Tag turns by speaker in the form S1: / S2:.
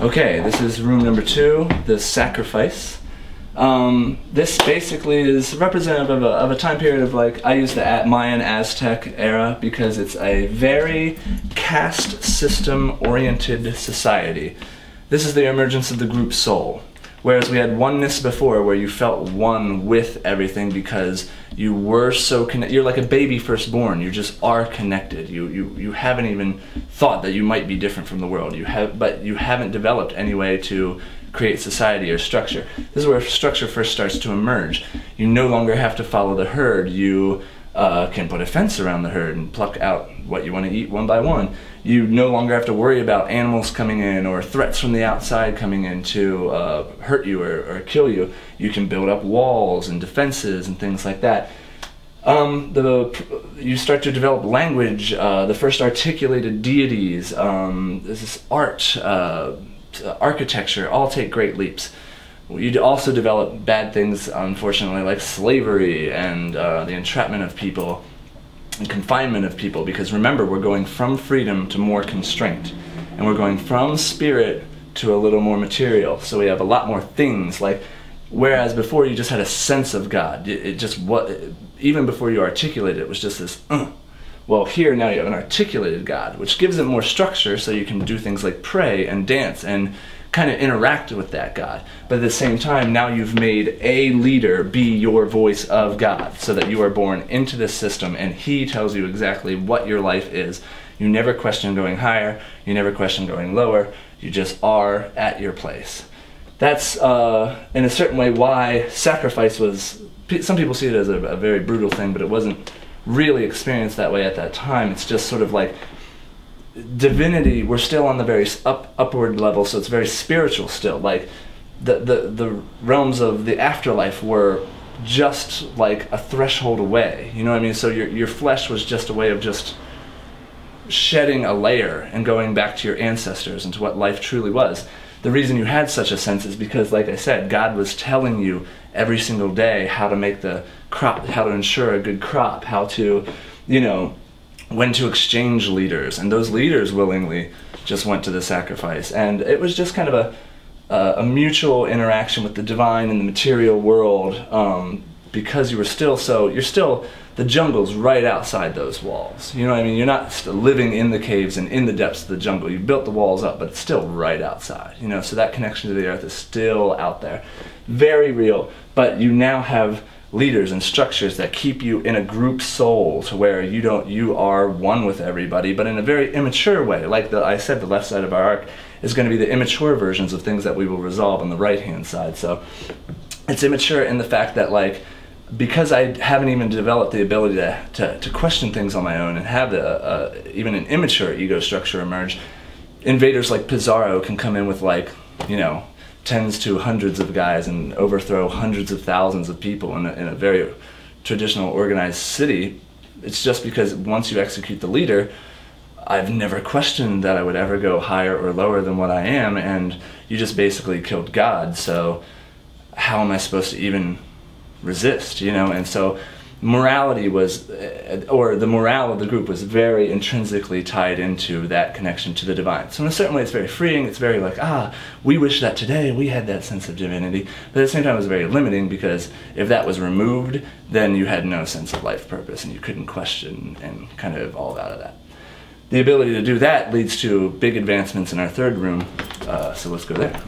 S1: Okay, this is room number 2, the sacrifice. This basically is representative of a time period of, like, I use the Mayan Aztec era because it's a very caste system oriented society. This is the emergence of the group soul. Whereas we had oneness before, where you felt one with everything because you were so connected. You're like a baby first born. You just are connected. You haven't even thought that you might be different from the world. But you haven't developed any way to create society or structure. This is where structure first starts to emerge. You no longer have to follow the herd. You can put a fence around the herd and pluck out what you want to eat one by one. You no longer have to worry about animals coming in or threats from the outside coming in to hurt you or kill you. You can build up walls and defenses and things like that. You start to develop language, the first articulated deities, this is art, architecture, all take great leaps. You'd also develop bad things, unfortunately, like slavery and the entrapment of people and confinement of people, because remember, we're going from freedom to more constraint, and we're going from spirit to a little more material, so we have a lot more things, like, whereas before you just had a sense of God, even before you articulated it, was just this, well, here now you have an articulated God, which gives it more structure so you can do things like pray and dance and kind of interact with that God. But at the same time, now you've made a leader be your voice of God, so that you are born into this system and he tells you exactly what your life is. You never question going higher, you never question going lower, you just are at your place. That's, in a certain way, why sacrifice was, some people see it as a very brutal thing, but it wasn't really experienced that way at that time. It's just sort of like, divinity, we're still on the very upward level, so it's very spiritual still. Like the realms of the afterlife were just like a threshold away, you know what I mean? So your flesh was just a way of just shedding a layer and going back to your ancestors and to what life truly was. The reason you had such a sense is because, like I said, God was telling you every single day how to make the crop, how to ensure a good crop, how to, you know, when to exchange leaders, and those leaders willingly just went to the sacrifice. And it was just kind of a mutual interaction with the divine and the material world, because you're still, the jungle's right outside those walls. You know what I mean? You're not living in the caves and in the depths of the jungle. You built the walls up, but it's still right outside. You know, so that connection to the earth is still out there. Very real, but you now have leaders and structures that keep you in a group soul, to where you are one with everybody, but in a very immature way. Like I said, the left side of our arc is going to be the immature versions of things that we will resolve on the right hand side. So it's immature in the fact that, like, because I haven't even developed the ability to question things on my own and have even an immature ego structure emerge, invaders like Pizarro can come in with, like, you know, tens to hundreds of guys and overthrow hundreds of thousands of people in a very traditional organized city. It's just because once you execute the leader, I've never questioned that I would ever go higher or lower than what I am, and you just basically killed God, so how am I supposed to even resist, you know? And so morality was, or the morale of the group was very intrinsically tied into that connection to the divine. So in a certain way it's very freeing, it's very like, we wish that today we had that sense of divinity, but at the same time it was very limiting, because if that was removed, then you had no sense of life purpose and you couldn't question and kind of evolve out of that. The ability to do that leads to big advancements in our third room, so let's go there.